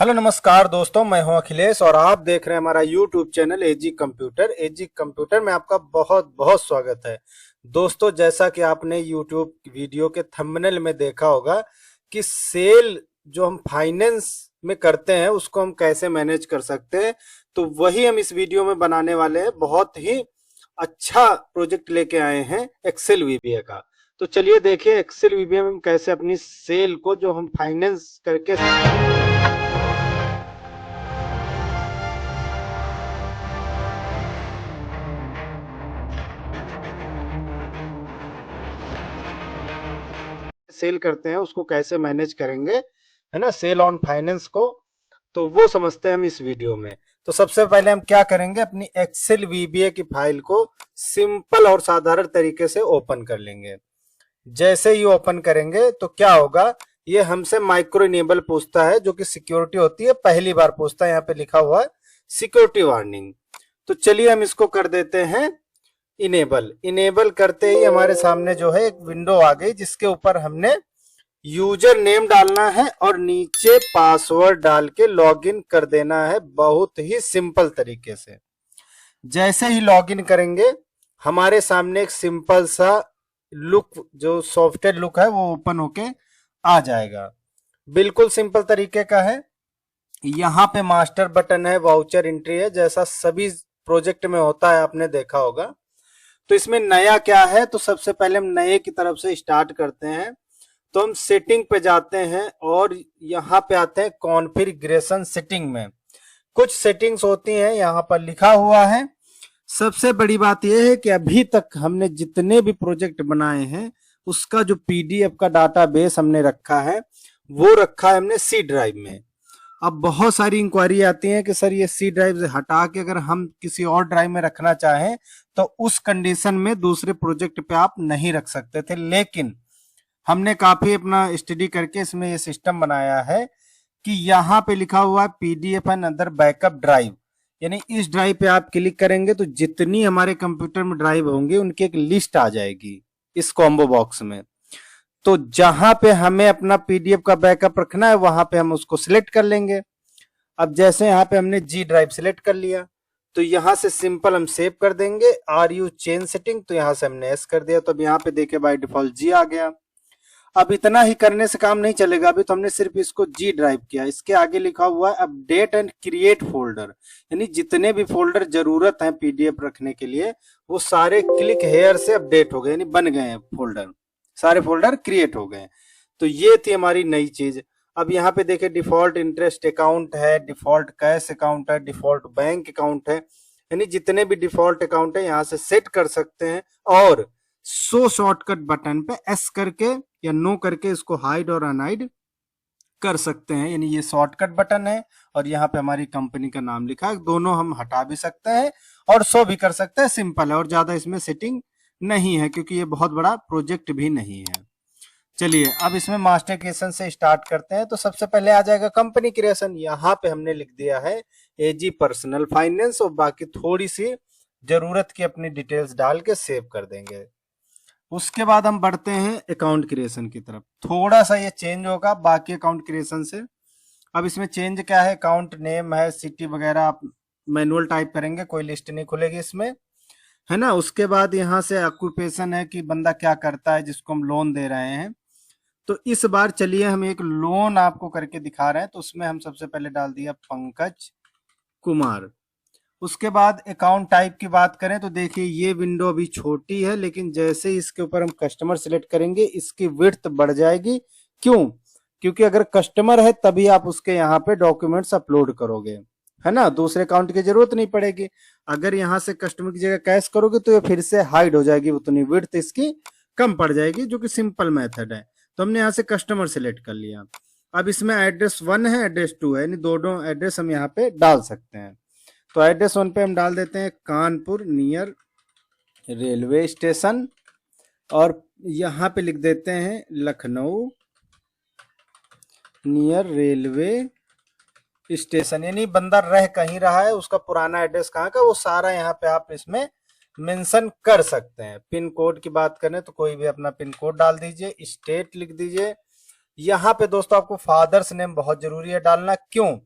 Hello नमस्कार दोस्तों, मैं हूं अखिलेश और आप देख रहे हैं हमारा यूट्यूब चैनल एजी कंप्यूटर। एजी कंप्यूटर में आपका बहुत बहुत स्वागत है। दोस्तों, जैसा कि आपने यूट्यूब वीडियो के थंबनेल में देखा होगा कि सेल जो हम फाइनेंस में करते हैं उसको हम कैसे मैनेज कर सकते हैं, तो वही हम इस वीडियो में बनाने वाले हैं। बहुत ही अच्छा प्रोजेक्ट लेके आए हैं एक्सेल वीबीए का। तो चलिए देखिए एक्सेल वीबीए में हम कैसे अपनी सेल को जो हम फाइनेंस करके सेल करते हैं उसको कैसे मैनेज करेंगे, है ना, सेल ऑन फाइनेंस को। तो वो समझते हैं हम इस वीडियो में। तो सबसे पहले हम क्या करेंगे, अपनी एक्सेल वीबीए की फाइल को सिंपल और साधारण तरीके से ओपन कर लेंगे। जैसे ही ओपन करेंगे तो क्या होगा, ये हमसे माइक्रो इनेबल पूछता है, जो कि सिक्योरिटी होती है, पहली बार पूछता है। यहाँ पे लिखा हुआ है सिक्योरिटी वार्निंग। तो चलिए हम इसको कर देते हैं इनेबल। इनेबल करते ही हमारे सामने जो है एक विंडो आ गई, जिसके ऊपर हमने यूजर नेम डालना है और नीचे पासवर्ड डाल के लॉगिन कर देना है, बहुत ही सिंपल तरीके से। जैसे ही लॉगिन करेंगे हमारे सामने एक सिंपल सा लुक, जो सॉफ्टवेयर लुक है, वो ओपन होके आ जाएगा। बिल्कुल सिंपल तरीके का है। यहाँ पे मास्टर बटन है, वाउचर एंट्री है, जैसा सभी प्रोजेक्ट में होता है, आपने देखा होगा। तो इसमें नया क्या है, तो सबसे पहले हम नए की तरफ से स्टार्ट करते हैं। तो हम सेटिंग पे जाते हैं और यहाँ पे आते हैं कॉन्फ़िगरेशन सेटिंग में। कुछ सेटिंग्स होती हैं, यहाँ पर लिखा हुआ है। सबसे बड़ी बात यह है कि अभी तक हमने जितने भी प्रोजेक्ट बनाए हैं उसका जो पीडीएफ का डाटाबेस हमने रखा है, वो रखा है हमने सी ड्राइव में। अब बहुत सारी इंक्वायरी आती है कि सर ये सी ड्राइव से हटा के अगर हम किसी और ड्राइव में रखना चाहें तो उस कंडीशन में दूसरे प्रोजेक्ट पे आप नहीं रख सकते थे। लेकिन हमने काफी अपना स्टडी करके इसमें ये सिस्टम बनाया है कि यहाँ पे लिखा हुआ है PDF and other backup drive, यानी इस ड्राइव पे आप क्लिक करेंगे तो जितनी हमारे कंप्यूटर में ड्राइव होंगी उनकी एक लिस्ट आ जाएगी इस कॉम्बो बॉक्स में। तो जहां पे हमें अपना पीडीएफ का बैकअप रखना है वहां पे हम उसको सिलेक्ट कर लेंगे। अब जैसे यहाँ पे हमने जी ड्राइव सिलेक्ट कर लिया, तो यहाँ से सिंपल हम सेव कर देंगे। आर यू चेंज सेटिंग, तो यहाँ से हमने एस कर दिया, तो अब यहाँ पे देखे बाय डिफॉल्ट जी आ गया। अब इतना ही करने से काम नहीं चलेगा, अभी तो हमने सिर्फ इसको जी ड्राइव किया। इसके आगे लिखा हुआ है अपडेट एंड क्रिएट फोल्डर, यानी जितने भी फोल्डर जरूरत है पीडीएफ रखने के लिए वो सारे क्लिक हेयर से अपडेट हो गए, यानी बन गए हैं फोल्डर, सारे फोल्डर क्रिएट हो गए। तो ये थी हमारी नई चीज। अब यहाँ पे देखे डिफॉल्ट इंटरेस्ट अकाउंट है, डिफॉल्ट कैश अकाउंट है, डिफॉल्ट बैंक अकाउंट है, यानी जितने भी डिफॉल्ट अकाउंट है यहाँ से सेट कर सकते हैं। और शो शॉर्टकट बटन पे एस करके या नो करके इसको हाइड और अनहाइड कर सकते हैं, यानी ये शॉर्टकट बटन है और यहाँ पे हमारी कंपनी का नाम लिखा है। दोनों हम हटा भी सकते हैं और शो भी कर सकते हैं, सिंपल है और ज्यादा इसमें सेटिंग नहीं है क्योंकि ये बहुत बड़ा प्रोजेक्ट भी नहीं है। चलिए अब इसमें मास्टर क्रिएशन से स्टार्ट करते हैं। तो सबसे पहले आ जाएगा कंपनी क्रिएशन। यहाँ पे हमने लिख दिया है एजी पर्सनल फाइनेंस और बाकी थोड़ी सी जरूरत की अपनी डिटेल्स डाल के सेव कर देंगे। उसके बाद हम बढ़ते हैं अकाउंट क्रिएशन की तरफ। थोड़ा सा ये चेंज होगा बाकी अकाउंट क्रिएशन से। अब इसमें चेंज क्या है, अकाउंट नेम है, सिटी वगैरह आप मैनुअल टाइप करेंगे, कोई लिस्ट नहीं खुलेगी इसमें, है ना। उसके बाद यहाँ से ऑक्यूपेशन है कि बंदा क्या करता है जिसको हम लोन दे रहे हैं। तो इस बार चलिए हम एक लोन आपको करके दिखा रहे हैं, तो उसमें हम सबसे पहले डाल दिया पंकज कुमार। उसके बाद अकाउंट टाइप की बात करें तो देखिए ये विंडो अभी छोटी है, लेकिन जैसे ही इसके ऊपर हम कस्टमर सिलेक्ट करेंगे इसकी विड्थ बढ़ जाएगी। क्यों? क्योंकि अगर कस्टमर है तभी आप उसके यहाँ पे डॉक्यूमेंट्स अपलोड करोगे, है ना, दूसरे अकाउंट की जरूरत नहीं पड़ेगी। अगर यहाँ से कस्टमर की जगह कैश करोगे तो ये फिर से हाइड हो जाएगी, उतनी विड्थ इसकी कम पड़ जाएगी, जो कि सिंपल मेथड है। तो हमने यहाँ से कस्टमर सिलेक्ट कर लिया। अब इसमें एड्रेस 1 है, एड्रेस 2 है, यानी दोनों एड्रेस हम यहाँ पे डाल सकते हैं। तो एड्रेस 1 पे हम डाल देते हैं कानपुर नियर रेलवे स्टेशन, और यहाँ पे लिख देते हैं लखनऊ नियर रेलवे स्टेशन, यानी बंदा रह कहीं रहा है, उसका पुराना एड्रेस कहाँ का, वो सारा यहाँ पे आप इसमें मेंशन कर सकते हैं। पिन कोड की बात करें तो कोई भी अपना पिन कोड डाल दीजिए, स्टेट लिख दीजिए। यहाँ पे दोस्तों आपको फादर्स नेम बहुत जरूरी है डालना। क्यों?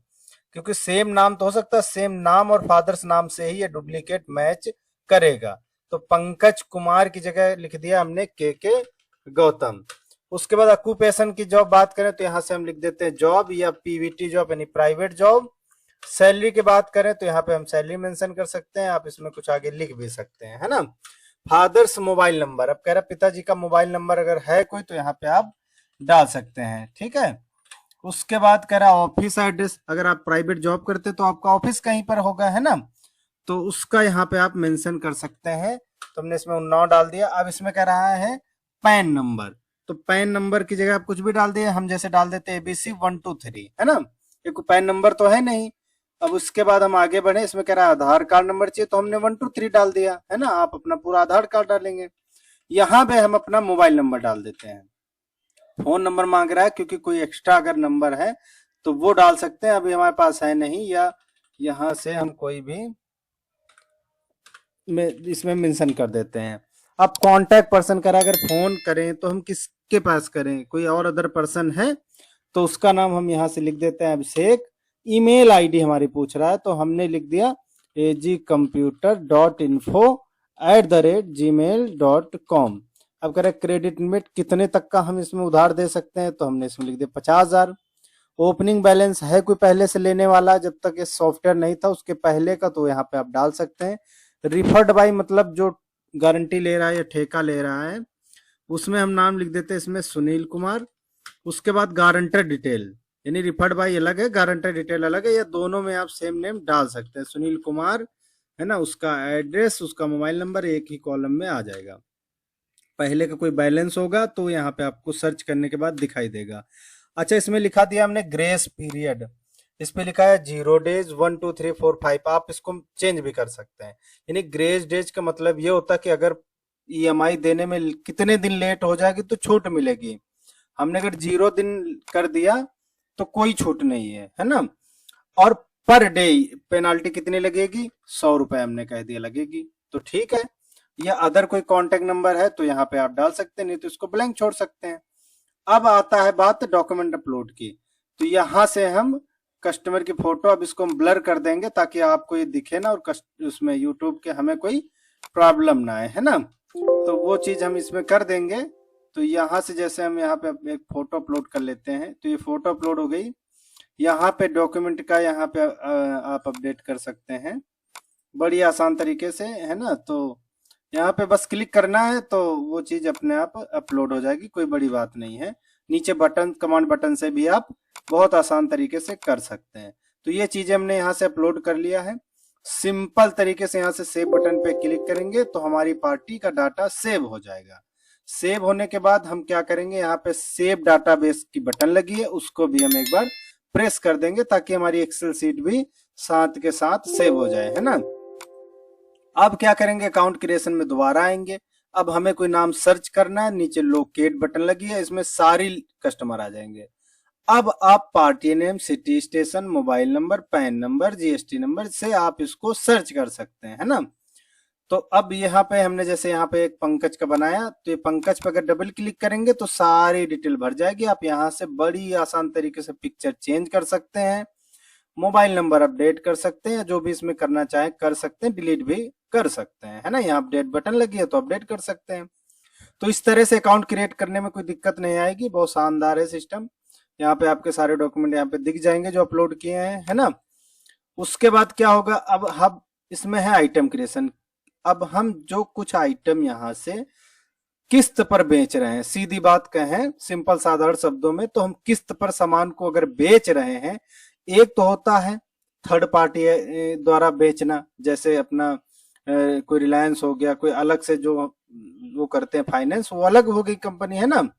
क्योंकि सेम नाम तो हो सकता है, सेम नाम और फादर्स नाम से ही ये डुप्लीकेट मैच करेगा। तो पंकज कुमार की जगह लिख दिया हमने के गौतम। उसके बाद ऑक्यूपेशन की जॉब बात करें तो यहाँ से हम लिख देते हैं जॉब या पीवीटी जॉब यानी प्राइवेट जॉब। सैलरी की बात करें तो यहाँ पे हम सैलरी मेंशन कर सकते हैं, आप इसमें कुछ आगे लिख भी सकते हैं, है ना। फादर्स मोबाइल नंबर, अब कह रहा पिताजी का मोबाइल नंबर अगर है कोई तो यहाँ पे आप डाल सकते हैं, ठीक है। उसके बाद कह रहा ऑफिस एड्रेस, अगर आप प्राइवेट जॉब करते तो आपका ऑफिस कहीं पर होगा, है ना, तो उसका यहाँ पे आप मेंशन कर सकते हैं। तो हमने इसमें उन्नाव डाल दिया। अब इसमें कह रहा है पैन नंबर, तो पैन नंबर की जगह आप कुछ भी डाल दिए, हम जैसे डाल देते हैं ABC 123, है ना, ये कोई पैन नंबर तो है नहीं। अब उसके बाद हम आगे बढ़े, इसमें कह रहा है आधार कार्ड नंबर चाहिए, तो हमने 123 डाल दिया, है ना। आप अपना पूरा आधार कार्ड डालेंगे। यहाँ पे हम अपना मोबाइल नंबर डाल देते हैं। फोन नंबर मांग रहा है क्योंकि कोई एक्स्ट्रा अगर नंबर है तो वो डाल सकते हैं, अभी हमारे पास है नहीं, या यहाँ से हम कोई भी इसमें मेंशन कर देते हैं। अब कांटेक्ट पर्सन करा, अगर फोन करें तो हम किसके पास करें, कोई और अदर पर्सन है तो उसका नाम हम यहाँ से लिख देते हैं अभिषेक। ईमेल आईडी हमारी पूछ रहा है तो हमने लिख दिया agcomputer.info@gmail.com। अब कह रहे क्रेडिट लिमिट कितने तक का हम इसमें उधार दे सकते हैं, तो हमने इसमें लिख दिया 50,000। ओपनिंग बैलेंस है कोई पहले से लेने वाला, जब तक ये सॉफ्टवेयर नहीं था उसके पहले का, तो यहाँ पे आप डाल सकते हैं। रिफर्ड बाय मतलब जो गारंटी ले रहा है या ठेका ले रहा है, उसमें हम नाम लिख देते हैं इसमें सुनील कुमार। उसके बाद गारंटर डिटेल, यानी रिफर्ड बाय अलग है, गारंटर डिटेल अलग है, या दोनों में आप सेम नेम डाल सकते हैं, सुनील कुमार, है ना। उसका एड्रेस, उसका मोबाइल नंबर एक ही कॉलम में आ जाएगा। पहले का कोई बैलेंस होगा तो यहाँ पे आपको सर्च करने के बाद दिखाई देगा। अच्छा, इसमें लिखा दिया हमने ग्रेस पीरियड, इस पे लिखा है 0 डेज 1 2 3 4 5, आप इसको चेंज भी कर सकते हैं। यानी ग्रेस डेज का मतलब ये होता है कि अगर EMI देने में कितने दिन लेट हो जाएगी तो छूट मिलेगी। हमने अगर 0 दिन कर दिया तो कोई छूट नहीं है ना। और पर डे पेनाल्टी कितनी लगेगी, 100 रुपए हमने कह दिया लगेगी, तो ठीक है। या अदर कोई कांटेक्ट नंबर है तो यहाँ पे आप डाल सकते हैं, नहीं तो इसको ब्लैंक छोड़ सकते हैं। अब आता है बात डॉक्यूमेंट अपलोड की, तो यहाँ से हम कस्टमर की फोटो, अब इसको हम ब्लर कर देंगे ताकि आपको ये दिखे ना, और उसमें यूट्यूब के हमें कोई प्रॉब्लम ना आए, है ना। तो वो चीज हम इसमें कर देंगे। तो यहाँ से जैसे हम यहाँ पे एक फोटो अपलोड कर लेते हैं, तो ये फोटो अपलोड हो गई। यहाँ पे डॉक्यूमेंट का यहाँ पे आप अपडेट कर सकते हैं बड़ी आसान तरीके से, है ना। तो यहाँ पे बस क्लिक करना है तो वो चीज अपने आप अपलोड हो जाएगी, कोई बड़ी बात नहीं है। नीचे बटन, कमांड बटन से भी आप बहुत आसान तरीके से कर सकते हैं। तो ये चीजें हमने यहाँ से अपलोड कर लिया है। सिंपल तरीके से यहाँ से सेव बटन पे क्लिक करेंगे तो हमारी पार्टी का डाटा सेव हो जाएगा। सेव होने के बाद हम क्या करेंगे, यहाँ पे सेव डाटाबेस की बटन लगी है, उसको भी हम एक बार प्रेस कर देंगे ताकि हमारी एक्सेल सीट भी साथ के साथ सेव हो जाए, है ना। अब क्या करेंगे, अकाउंट क्रिएशन में दोबारा आएंगे। अब हमें कोई नाम सर्च करना है, नीचे लोकेट बटन लगी है, इसमें सारी कस्टमर आ जाएंगे। अब आप party name, city, station, mobile number, pan number, GST number से आप इसको सर्च कर सकते हैं, है ना। तो अब यहाँ पे हमने जैसे यहाँ पे एक पंकज का बनाया, तो ये पंकज पे अगर डबल क्लिक करेंगे तो सारी डिटेल भर जाएगी। आप यहाँ से बड़ी आसान तरीके से पिक्चर चेंज कर सकते हैं, मोबाइल नंबर अपडेट कर सकते हैं, जो भी इसमें करना चाहे कर सकते हैं, डिलीट भी कर सकते हैं, है ना। यहाँ अपडेट बटन लगी है तो अपडेट कर सकते हैं। तो इस तरह से अकाउंट क्रिएट करने में कोई दिक्कत नहीं आएगी, बहुत शानदार है सिस्टम। यहाँ पे आपके सारे डॉक्यूमेंट यहाँ पे दिख जाएंगे जो अपलोड किए हैं, है ना। उसके बाद क्या होगा, अब हम इसमें है आइटम क्रिएशन। अब हम जो कुछ आइटम यहाँ से किस्त पर बेच रहे हैं, सीधी बात कहें सिंपल साधारण शब्दों में, तो हम किस्त पर सामान को अगर बेच रहे हैं, एक तो होता है थर्ड पार्टी द्वारा बेचना, जैसे अपना कोई रिलायंस हो गया, कोई अलग से जो वो करते हैं फाइनेंस, वो अलग हो गई कंपनी, है ना।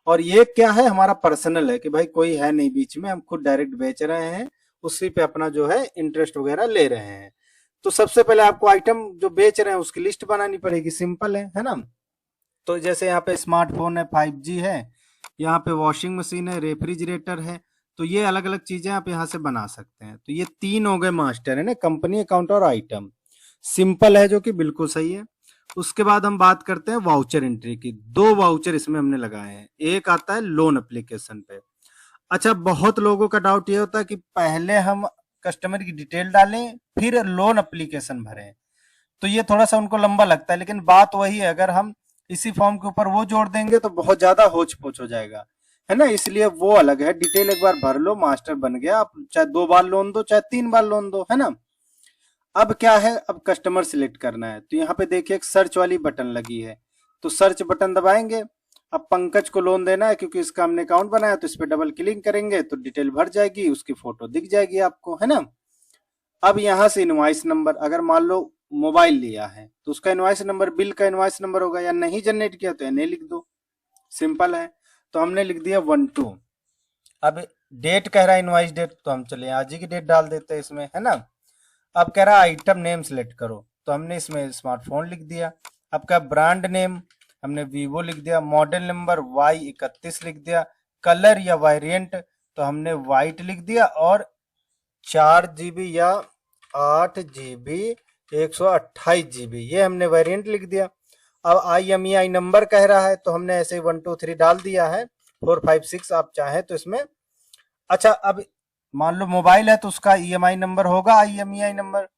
और ये क्या है, हमारा पर्सनल है कि भाई कोई है नहीं बीच में, हम खुद डायरेक्ट बेच रहे हैं, उसी पे अपना जो है इंटरेस्ट वगैरह ले रहे हैं। तो सबसे पहले आपको आइटम जो बेच रहे हैं उसकी लिस्ट बनानी पड़ेगी, सिंपल है ना। तो जैसे यहाँ पे स्मार्टफोन है, 5G है, यहाँ पे वॉशिंग मशीन है, रेफ्रिजरेटर है, तो ये अलग अलग चीजें आप यहाँ से बना सकते हैं। तो ये 3 हो गए मास्टर, है ना, कंपनी, अकाउंट और आइटम। सिंपल है जो कि बिल्कुल सही है। उसके बाद हम बात करते हैं वाउचर एंट्री की। 2 वाउचर इसमें हमने लगाए हैं, एक आता है लोन एप्लीकेशन पे। अच्छा, बहुत लोगों का डाउट ये होता है कि पहले हम कस्टमर की डिटेल डालें, फिर लोन एप्लीकेशन भरें। तो ये थोड़ा सा उनको लंबा लगता है, लेकिन बात वही है, अगर हम इसी फॉर्म के ऊपर वो जोड़ देंगे तो बहुत ज्यादा होच पोच हो जाएगा, है ना। इसलिए वो अलग है, डिटेल एक बार भर लो, मास्टर बन गया। आप चाहे 2 बार लोन दो, चाहे 3 बार लोन दो, है ना। अब क्या है, अब कस्टमर सिलेक्ट करना है। तो यहाँ पे देखिए एक सर्च वाली बटन लगी है, तो सर्च बटन दबाएंगे। अब पंकज को लोन देना है, क्योंकि इसका हमने अकाउंट बनाया, तो इस पे डबल क्लिक करेंगे तो डिटेल भर जाएगी, उसकी फोटो दिख जाएगी आपको, है ना। अब यहाँ से इनवॉइस नंबर, अगर मान लो मोबाइल लिया है तो उसका इनवॉइस नंबर, बिल का इनवॉइस नंबर होगा, या नहीं जनरेट किया तो एनए लिख दो, सिंपल है। तो हमने लिख दिया 1/2। अब डेट कह रहा है इनवॉइस डेट, तो हम चलिए आज ही की डेट डाल देते हैं इसमें, है ना। अब कह रहा है आइटम नेम सिलेक्ट करो, तो हमने इसमें स्मार्टफोन लिख दिया। अब क्या ब्रांड नेम, हमने वीवो लिख दिया। मॉडल नंबर Y31 लिख दिया। कलर या वेरिएंट, तो हमने वाइट लिख दिया। और 4 GB या 8 GB 128 GB, ये हमने वेरिएंट लिख दिया। अब IMEI नंबर कह रहा है, तो हमने ऐसे ही 1 2 3 डाल दिया है, 4 5 6 आप चाहें तो इसमें। अच्छा, अब मान लो मोबाइल है तो उसका EMI नंबर होगा IMEI नंबर,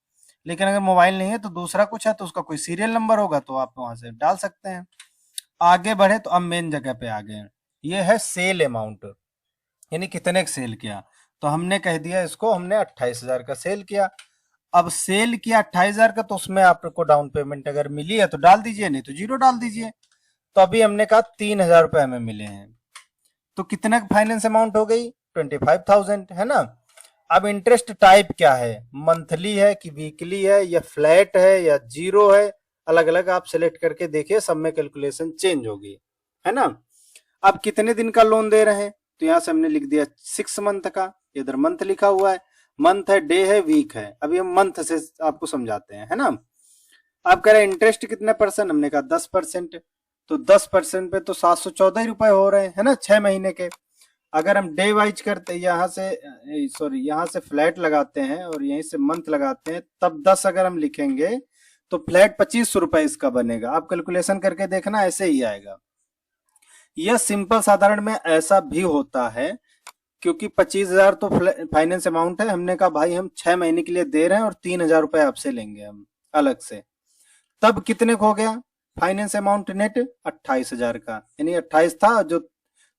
लेकिन अगर मोबाइल नहीं है तो दूसरा कुछ है तो उसका कोई सीरियल नंबर होगा, तो आप वहां से डाल सकते हैं। आगे बढ़े तो अब मेन जगह पे आ गए, ये है सेल अमाउंट, यानी कितने का सेल किया। तो हमने कह दिया इसको, हमने 28,000 का सेल किया। अब सेल किया 28,000 का, तो उसमें आपको डाउन पेमेंट अगर मिली है तो डाल दीजिए, नहीं तो 0 डाल दीजिए। तो अभी हमने कहा 3,000 रुपए हमें मिले हैं, तो कितने का फाइनेंस अमाउंट हो गई, 25,000, है ना। अब इंटरेस्ट टाइप क्या है, मंथली है कि वीकली है, या फ्लैट है, या 0 है, अलग अलग आप सिलेक्ट करके देखिए, सब में कैलकुलेशन चेंज होगी, है ना। अब कितने दिन का लोन दे रहे हैं, तो यहाँ से हमने लिख दिया 6 मंथ का, इधर मंथ लिखा हुआ है, मंथ है, डे है, वीक है। अभी हम मंथ से आपको समझाते हैं, है ना। आप कह रहे हैं इंटरेस्ट कितने %, हमने कहा 10%, तो 10% पे तो 714 ही रुपए हो रहे हैं, है ना, 6 महीने के। अगर हम डे वाइज करते, यहाँ से सॉरी यहाँ से फ्लैट लगाते हैं और यहीं से मंथ लगाते हैं, तब 10 अगर हम लिखेंगे तो फ्लैट 2500 रुपए इसका बनेगा। आप कैलकुलेशन करके देखना, ऐसे ही आएगा। यह सिंपल साधारण में ऐसा भी होता है, क्योंकि 25,000 तो फाइनेंस अमाउंट है, हमने कहा भाई हम 6 महीने के लिए दे रहे हैं और 3,000 रुपए आपसे लेंगे हम अलग से। तब कितने को हो गया फाइनेंस अमाउंट नेट, 28,000 का, यानी 28 था, जो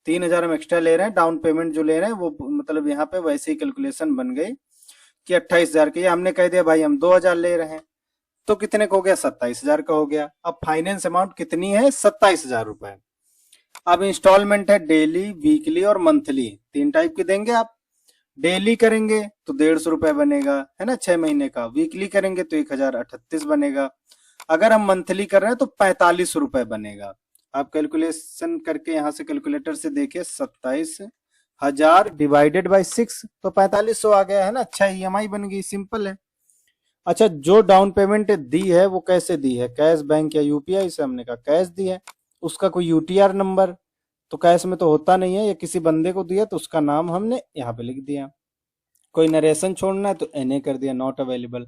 3,000 हम एक्स्ट्रा ले रहे हैं, डाउन पेमेंट जो ले रहे हैं वो, मतलब यहाँ पे वैसे ही कैलकुलेशन बन गई कि 28,000 के, हमने कह दिया भाई हम 2,000 ले रहे हैं, तो कितने का हो गया, 27,000 का हो गया। अब फाइनेंस अमाउंट कितनी है, 27,000 रुपए। अब इंस्टॉलमेंट है डेली, वीकली और मंथली, 3 टाइप के देंगे आप। डेली करेंगे तो 150 रुपए बनेगा, है ना, 6 महीने का। वीकली करेंगे तो 1038 बनेगा। अगर हम मंथली कर रहे हैं तो 45 रुपए बनेगा। आप कैलकुलेशन करके यहाँ से कैलकुलेटर से देखिए, 27,000 डिवाइडेड बाई 6, तो 4500 आ गया, है ना। अच्छा, EMI बन गई, सिंपल है। अच्छा, जो डाउन पेमेंट दी है वो कैसे दी है, कैश, बैंक या UPI से, हमने कहा कैश दी है। उसका कोई UTR नंबर तो कैश में तो होता नहीं है, या किसी बंदे को दिया तो उसका नाम हमने यहाँ पे लिख दिया। कोई नरेशन छोड़ना है तो NA कर दिया, नॉट अवेलेबल।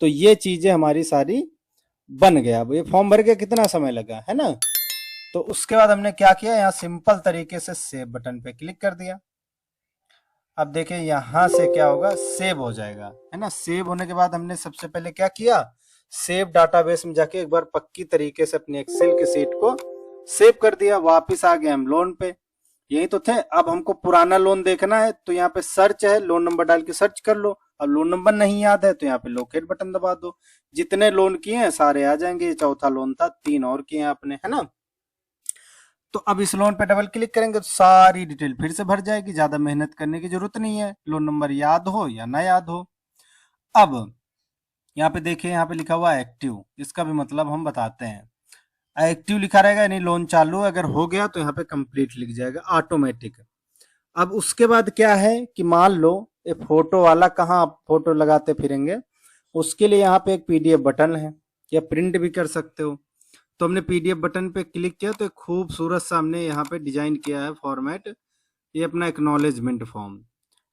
तो ये चीजें हमारी सारी बन गया। अब ये फॉर्म भर के कितना समय लगा, है ना। तो उसके बाद हमने क्या किया, यहाँ सिंपल तरीके से सेव बटन पे क्लिक कर दिया। अब देखिए यहाँ से क्या होगा, सेव हो जाएगा, है ना। सेव होने के बाद हमने सबसे पहले क्या किया, सेव डाटाबेस में जाके एक बार पक्की तरीके से अपनी एक्सेल की सीट को सेव कर दिया। वापिस आ गए हम लोन पे, यही तो थे। अब हमको पुराना लोन देखना है, तो यहाँ पे सर्च है, लोन नंबर डाल के सर्च कर लो। अब लोन नंबर नहीं याद है तो यहाँ पे लोकेट बटन दबा दो, जितने लोन किए हैं सारे आ जाएंगे। ये चौथा लोन था, 3 और किए हैं आपने, है ना। तो अब इस लोन पे डबल क्लिक करेंगे तो सारी डिटेल फिर से भर जाएगी, ज्यादा मेहनत करने की जरूरत नहीं है, लोन नंबर याद हो या ना याद हो। अब यहाँ पे देखिए, यहाँ पे लिखा हुआ है एक्टिव, इसका भी मतलब हम बताते हैं। एक्टिव लिखा रहेगा यानी लोन चालू, अगर हो गया तो यहाँ पे कंप्लीट लिख जाएगा ऑटोमेटिक। अब उसके बाद क्या है कि मान लो ये फोटो वाला, कहाँ आप फोटो लगाते फिरेंगे, उसके लिए यहाँ पे एक PDF बटन है, या प्रिंट भी कर सकते हो। तो हमने PDF बटन पे क्लिक किया तो एक खूबसूरत सा हमने यहाँ पे डिजाइन किया है फॉर्मेट, ये अपना एक्नॉलेजमेंट फॉर्म।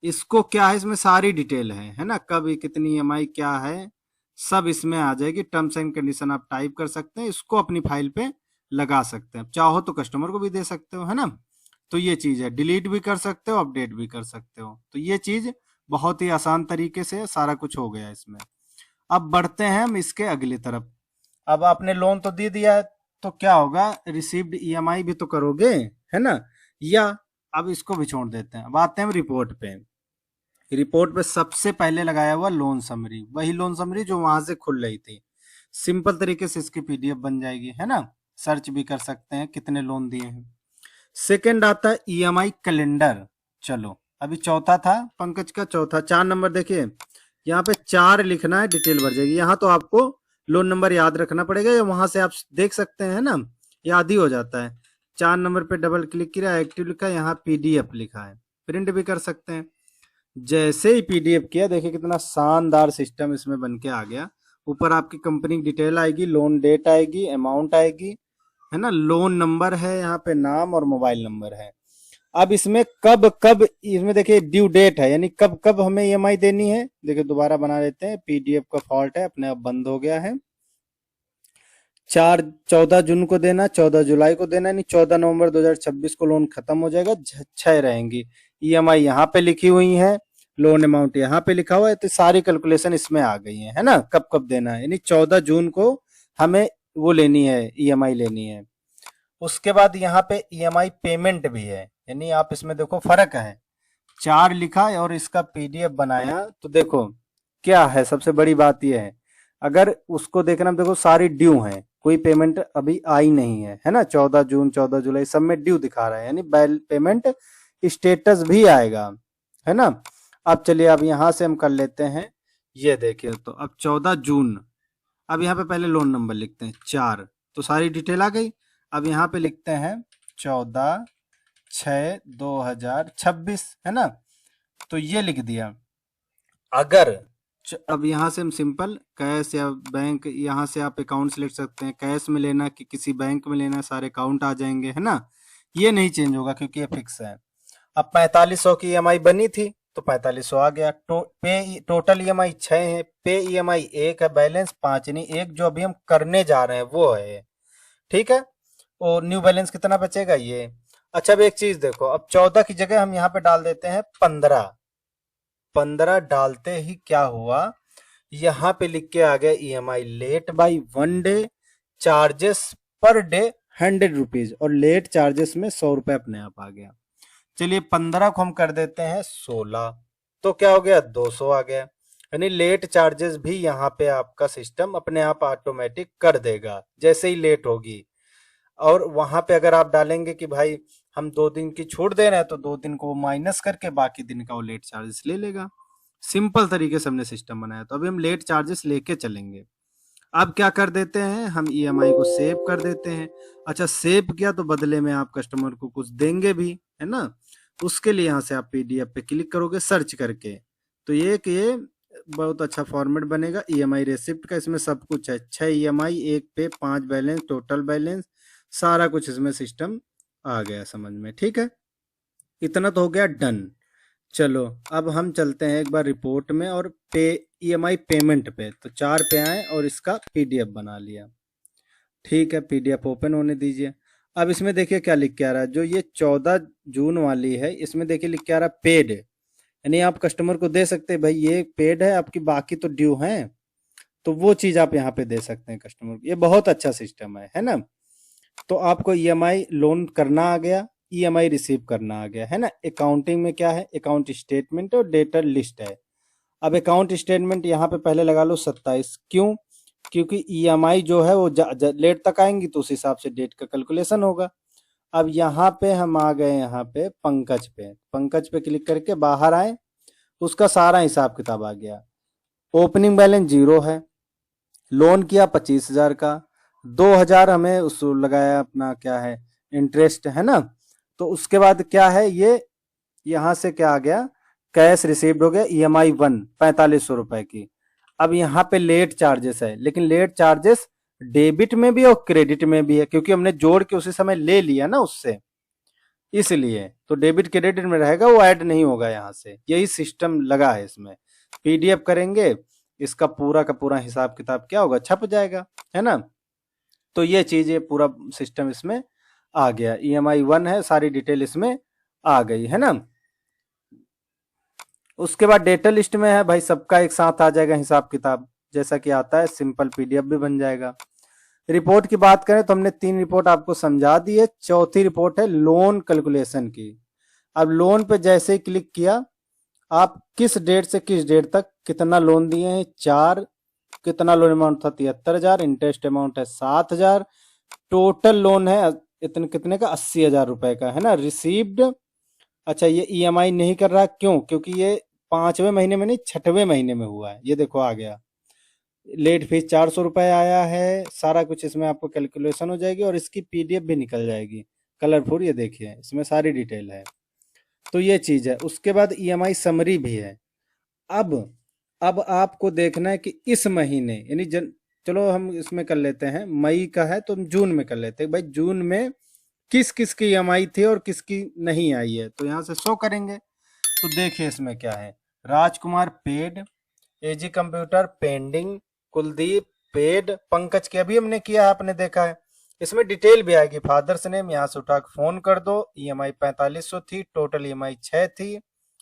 इसको क्या है, इसमें सारी डिटेल है ना, कब कितनी EMI क्या है, सब इसमें आ जाएगी। टर्म्स एंड कंडीशन आप टाइप कर सकते हैं, इसको अपनी फाइल पे लगा सकते हैं, चाहो तो कस्टमर को भी दे सकते हो, है ना। तो ये चीज है, डिलीट भी कर सकते हो, अपडेट भी कर सकते हो। तो ये चीज बहुत ही आसान तरीके से सारा कुछ हो गया इसमें। अब बढ़ते हैं हम इसके अगली तरफ। अब आपने लोन तो दे दिया है, तो क्या होगा, रिसीव्ड ईएमआई भी तो करोगे, है ना, या अब इसको भी छोड़ देते हैं। अब आते हैं हम रिपोर्ट पे। रिपोर्ट पे सबसे पहले लगाया हुआ लोन समरी, वही लोन समरी जो वहां से खुल रही थी। सिंपल तरीके से इसकी पीडीएफ बन जाएगी, है ना, सर्च भी कर सकते हैं कितने लोन दिए हैं। सेकंड आता है ईएमआई कैलेंडर। चलो अभी चौथा था पंकज का, चौथा 4 नंबर देखिए, यहाँ पे 4 लिखना है, डिटेल भर जाएगी। यहाँ तो आपको लोन नंबर याद रखना पड़ेगा, या वहां से आप देख सकते हैं ना, याद ही हो जाता है। 4 नंबर पे डबल क्लिक किया, एक्टिव लिखा है, यहाँ पीडीएफ लिखा है, प्रिंट भी कर सकते हैं। जैसे ही पीडीएफ किया, देखिए कितना शानदार सिस्टम इसमें बन के आ गया। ऊपर आपकी कंपनी की डिटेल आएगी, लोन डेट आएगी, अमाउंट आएगी, है ना, लोन नंबर है, यहाँ पे नाम और मोबाइल नंबर है। अब इसमें कब कब, इसमें देखिए ड्यू डेट है, यानी कब कब हमें ईएमआई देनी है। देखिए दोबारा बना लेते हैं, पीडीएफ का फॉल्ट है, अपने आप बंद हो गया है। 14 जून को देना, 14 जुलाई को देना, यानी 14 नवंबर 2026 को लोन खत्म हो जाएगा। 6 रहेंगी, ईएमआई यहाँ पे लिखी हुई है, लोन अमाउंट यहाँ पे लिखा हुआ है, तो सारी कैलकुलेशन इसमें आ गई है ना, कब कब देना है। यानी 14 जून को हमें वो लेनी है, ईएमआई लेनी है। उसके बाद यहाँ पे ईएमआई पेमेंट भी है, यानी आप इसमें देखो फर्क है, 4 लिखा है और इसका पीडीएफ बनाया, तो देखो क्या है, सबसे बड़ी बात यह है, अगर उसको देखना, देखो सारी ड्यू है, कोई पेमेंट अभी आई नहीं है ना, 14 जून 14 जुलाई सब में ड्यू दिखा रहा है, यानी पेमेंट स्टेटस भी आएगा, है ना। अब चलिए, अब यहां से हम कर लेते हैं, ये देखिए, तो अब 14 जून, अब यहाँ पे पहले लोन नंबर लिखते हैं 4, तो सारी डिटेल आ गई। अब यहाँ पे लिखते हैं 14/6/2026, है ना, तो ये लिख दिया। अगर अब यहाँ से हम सिंपल कैश या बैंक, यहाँ से आप अकाउंट लिख सकते हैं, कैश में लेना कि किसी बैंक में लेना, सारे अकाउंट आ जाएंगे, है ना, ये नहीं चेंज होगा क्योंकि ये फिक्स है। अब 4500 की ईएमआई बनी थी, तो 4500 आ गया। टोटल ईएमआई 6 है, पे ईएमआई 1 है, बैलेंस 5 नहीं, एक जो अभी हम करने जा रहे हैं वो है, ठीक है। और न्यू बैलेंस कितना बचेगा ये। अच्छा, अब एक चीज देखो, अब 14 की जगह हम यहाँ पे डाल देते हैं 15। 15 डालते ही क्या हुआ, यहाँ पे लिख के आ गया EMI late by 1 day, charges per day 100 rupees, और लेट चार्जेस में 100 रुपए अपने आप आ गया। चलिए 15 को हम कर देते हैं 16, तो क्या हो गया, 200 आ गया। यानी लेट चार्जेस भी यहाँ पे आपका सिस्टम अपने आप ऑटोमेटिक कर देगा जैसे ही लेट होगी। और वहां पे अगर आप डालेंगे कि भाई हम 2 दिन की छूट दे रहे हैं, तो 2 दिन को माइनस करके बाकी दिन का वो लेट चार्जेस ले लेगा। सिंपल तरीके से हमने सिस्टम बनाया, तो अभी हम लेट चार्जेस लेके चलेंगे। अब क्या कर देते हैं, हम ईएमआई को सेव कर देते हैं। अच्छा, सेव किया तो बदले में आप कस्टमर को कुछ देंगे भी, है ना, उसके लिए यहाँ से आप पीडीएफ पे क्लिक करोगे सर्च करके, तो ये बहुत अच्छा फॉर्मेट बनेगा ईएमआई रेसिप्ट का। इसमें सब कुछ है, 6 ईएमआई, 1 पे 5 बैलेंस, टोटल बैलेंस, सारा कुछ इसमें सिस्टम आ गया समझ में, ठीक है। इतना तो हो गया डन। चलो अब हम चलते हैं एक बार रिपोर्ट में और पे ईएमआई पेमेंट पे, तो 4 पे आए और इसका पीडीएफ बना लिया, ठीक है। पीडीएफ ओपन होने दीजिए। अब इसमें देखिए क्या लिख के आ रहा है, जो ये 14 जून वाली है, इसमें देखिए लिख के आ रहा है पेड, यानी आप कस्टमर को दे सकते हैं भाई ये पेड है आपकी, बाकी तो ड्यू है, तो वो चीज आप यहाँ पे दे सकते हैं कस्टमर को। ये बहुत अच्छा सिस्टम है ना। तो आपको ईएमआई लोन करना आ गया, ईएमआई रिसीव करना आ गया, है ना। अकाउंटिंग में क्या है, अकाउंट स्टेटमेंट और डेटर लिस्ट है। अब अकाउंट स्टेटमेंट यहाँ पे पहले लगा लो 27, क्यों, क्योंकि ईएमआई जो है वो लेट तक आएंगी, तो उस हिसाब से डेट का कैलकुलेशन होगा। अब यहाँ पे हम आ गए, यहाँ पे पंकज पे क्लिक करके बाहर आए, उसका सारा हिसाब किताब आ गया। ओपनिंग बैलेंस 0 है, लोन किया 25,000 का, 2,000 हमें उस लगाया अपना क्या है इंटरेस्ट, है ना। तो उसके बाद क्या है, ये यहाँ से क्या आ गया, कैश रिसीव्ड हो गया ईएमआई 1 4500 रुपए की। अब यहाँ पे लेट चार्जेस है, लेकिन लेट चार्जेस डेबिट में भी और क्रेडिट में भी है, क्योंकि हमने जोड़ के उसी समय ले लिया ना उससे, इसलिए तो डेबिट क्रेडिट में रहेगा, वो ऐड नहीं होगा यहाँ से। यही सिस्टम लगा है इसमें। पीडीएफ करेंगे, इसका पूरा का पूरा हिसाब किताब क्या होगा, छप जाएगा, है ना। तो ये चीज, ये पूरा सिस्टम इसमें आ गया। ईएमआई 1 है, सारी डिटेल इसमें आ गई, है ना। उसके बाद डेटा लिस्ट में है भाई, सबका एक साथ आ जाएगा हिसाब किताब, जैसा कि आता है, सिंपल पीडीएफ भी बन जाएगा। रिपोर्ट की बात करें तो हमने 3 रिपोर्ट आपको समझा दी है। चौथी रिपोर्ट है लोन कैलकुलेशन की। अब लोन पे जैसे ही क्लिक किया, आप किस डेट से किस डेट तक कितना लोन दिए हैं, 4, कितना लोन अमाउंट था 73,000, इंटरेस्ट अमाउंट है 7,000, टोटल लोन है इतने कितने का 80,000 रुपए का, है ना, रिसीव्ड। अच्छा, ये ईएमआई नहीं कर रहा, क्यों? क्योंकि ये 5वें महीने में नहीं, 6वें महीने में हुआ है। ये देखो आ गया। लेट फीस 400 रुपए आया है। सारा कुछ इसमें आपको कैलकुलेशन हो जाएगी और इसकी पीडीएफ भी निकल जाएगी कलरफुल। ये देखिए इसमें सारी डिटेल है। तो ये चीज है। उसके बाद ईएमआई समरी भी है। अब अब आपको देखना है कि इस महीने यानी चलो हम इसमें कर लेते हैं, मई का है तो हम जून में कर लेते हैं। भाई जून में किस किस की ईएमआई थी और किसकी नहीं आई है, तो यहाँ से शो करेंगे। तो देखिए इसमें क्या है, Rajkumar paid, AG computer pending, Kuldeep paid, Pankaj के अभी हमने किया है, आपने देखा है। इसमें डिटेल भी आएगी, फादर्स नेम यहाँ से उठा के फोन कर दो। ईएमआई 4500 थी, टोटल ईएमआई 6 थी,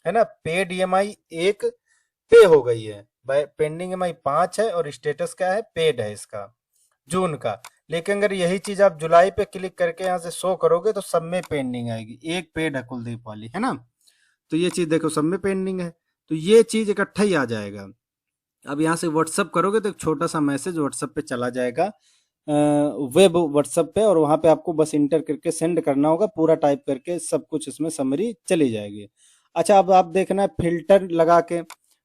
है ना। पेड ईएमआई 1 पे हो गई है, पेंडिंग ईएमआई 5 है और स्टेटस क्या है, पेड है इसका जून का। लेकिन अगर यही चीज आप जुलाई पे क्लिक करके यहाँ से शो करोगे तो सब में पेंडिंग आएगी। एक पेड है कुलदीप वाली, है ना। तो ये चीज देखो सब में पेंडिंग है, तो ये चीज इकट्ठा ही आ जाएगा। अब यहाँ से व्हाट्सअप करोगे तो एक छोटा सा मैसेज व्हाट्सअप पे चला जाएगा, वेब व्हाट्सअप पे, और वहां पे आपको बस इंटर करके सेंड करना होगा, पूरा टाइप करके सब कुछ इसमें समरी चली जाएगी। अच्छा, अब आप देखना है फिल्टर लगा के।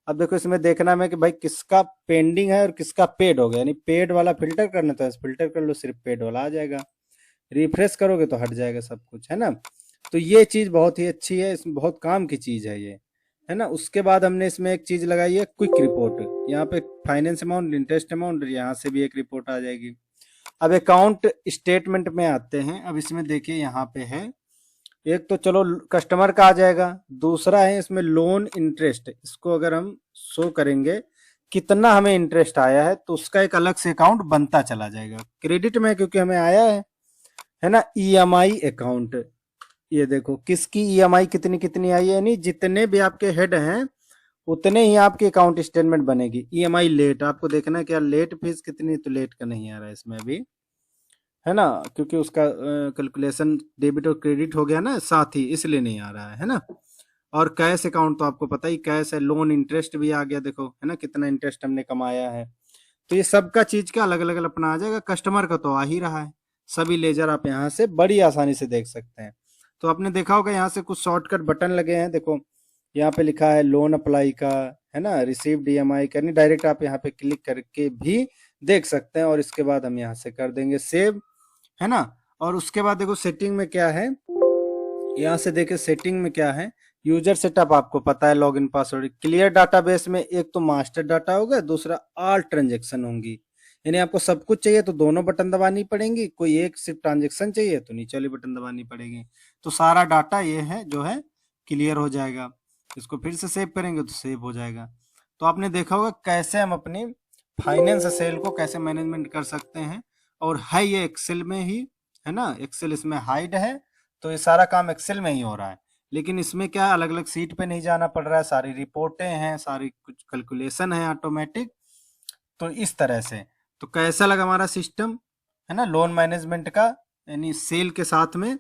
अब देखो इसमें देखना है कि भाई किसका पेंडिंग है और किसका पेड हो गया, यानी पेड वाला फिल्टर करना तो फिल्टर कर लो, सिर्फ पेड वाला आ जाएगा। रिफ्रेश करोगे तो हट जाएगा सब कुछ, है ना। तो ये चीज बहुत ही अच्छी है, इसमें बहुत काम की चीज है ये, है ना। उसके बाद हमने इसमें एक चीज लगाई है, क्विक रिपोर्ट। यहाँ पे फाइनेंस अमाउंट, इंटरेस्ट अमाउंट, यहाँ से भी एक रिपोर्ट आ जाएगी। अब अकाउंट स्टेटमेंट में आते हैं। अब इसमें देखिए यहाँ पे है, एक तो चलो कस्टमर का आ जाएगा, दूसरा है इसमें लोन इंटरेस्ट। इसको अगर हम शो करेंगे कितना हमें इंटरेस्ट आया है तो उसका एक अलग से अकाउंट बनता चला जाएगा। क्रेडिट में क्योंकि हमें आया है ना। ईएमआई अकाउंट, ये देखो किसकी ईएमआई कितनी कितनी आई है, यानी जितने भी आपके हेड हैं उतने ही आपकी अकाउंट स्टेटमेंट बनेगी। ईएमआई लेट, आपको देखना है क्या लेट फीस कितनी, तो लेट का नहीं आ रहा है इसमें अभी, है ना, क्योंकि उसका कैलकुलेशन डेबिट और क्रेडिट हो गया ना साथ ही, इसलिए नहीं आ रहा है ना। और कैश अकाउंट तो आपको पता ही कैश है। लोन इंटरेस्ट भी आ गया, देखो है ना कितना इंटरेस्ट हमने कमाया है। तो ये सबका चीज का अलग अलग अपना आ जाएगा। कस्टमर का तो आ ही रहा है, सभी लेजर आप यहाँ से बड़ी आसानी से देख सकते हैं। तो आपने देखा होगा यहाँ से कुछ शॉर्टकट बटन लगे हैं, देखो यहाँ पे लिखा है लोन अप्लाई का, है ना, रिसीव्ड ईएमआई करनी, डायरेक्ट आप यहाँ पे क्लिक करके भी देख सकते हैं। और इसके बाद हम यहाँ से कर देंगे सेव, है ना। और उसके बाद देखो सेटिंग में क्या है, यहाँ से देखिए सेटिंग में क्या है, यूजर सेटअप आपको पता है, लॉगिन पासवर्ड, क्लियर डाटाबेस में एक तो मास्टर डाटा होगा, दूसरा ऑल ट्रांजेक्शन होंगी। यानी आपको सब कुछ चाहिए तो दोनों बटन दबानी पड़ेंगी, कोई एक सिर्फ ट्रांजेक्शन चाहिए तो नीचे वाली बटन दबानी पड़ेगी। तो सारा डाटा ये है जो है क्लियर हो जाएगा। इसको फिर से सेव करेंगे तो सेव हो जाएगा। तो आपने देखा होगा कैसे हम अपनी फाइनेंस सेल को कैसे मैनेजमेंट कर सकते हैं। और है ये एक्सेल में ही, है ना, एक्सेल इसमें हाइड है तो ये सारा काम एक्सेल में ही हो रहा है। लेकिन इसमें क्या अलग अलग सीट पे नहीं जाना पड़ रहा है, सारी रिपोर्टें हैं, सारी कुछ कैलकुलेशन है ऑटोमेटिक। तो इस तरह से तो कैसा लगा हमारा सिस्टम, है ना, लोन मैनेजमेंट का, यानी सेल के साथ में।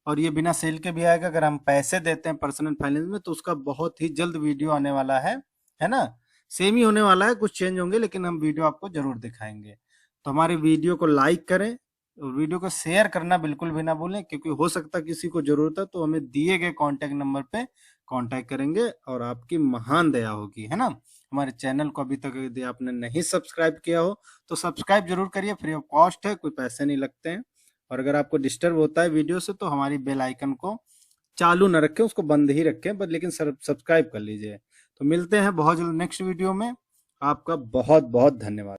और ये बिना सेल के भी आएगा, अगर हम पैसे देते हैं पर्सनल फाइनेंस में तो उसका बहुत ही जल्द वीडियो आने वाला है ना। सेम ही होने वाला है, कुछ चेंज होंगे लेकिन हम वीडियो आपको जरूर दिखाएंगे। तो हमारे वीडियो को लाइक करें और वीडियो को शेयर करना बिल्कुल भी ना भूलें, क्योंकि हो सकता है किसी को जरूरत है तो हमें दिए गए कांटेक्ट नंबर पे कांटेक्ट करेंगे और आपकी महान दया होगी, है ना। हमारे चैनल को अभी तक यदि आपने नहीं सब्सक्राइब किया हो तो सब्सक्राइब जरूर करिए, फ्री ऑफ कॉस्ट है, कोई पैसे नहीं लगते हैं। और अगर आपको डिस्टर्ब होता है वीडियो से तो हमारी बेल आइकन को चालू न रखें, उसको बंद ही रखें, बस लेकिन सब्सक्राइब कर लीजिए। तो मिलते हैं बहुत जल्द नेक्स्ट वीडियो में। आपका बहुत बहुत धन्यवाद।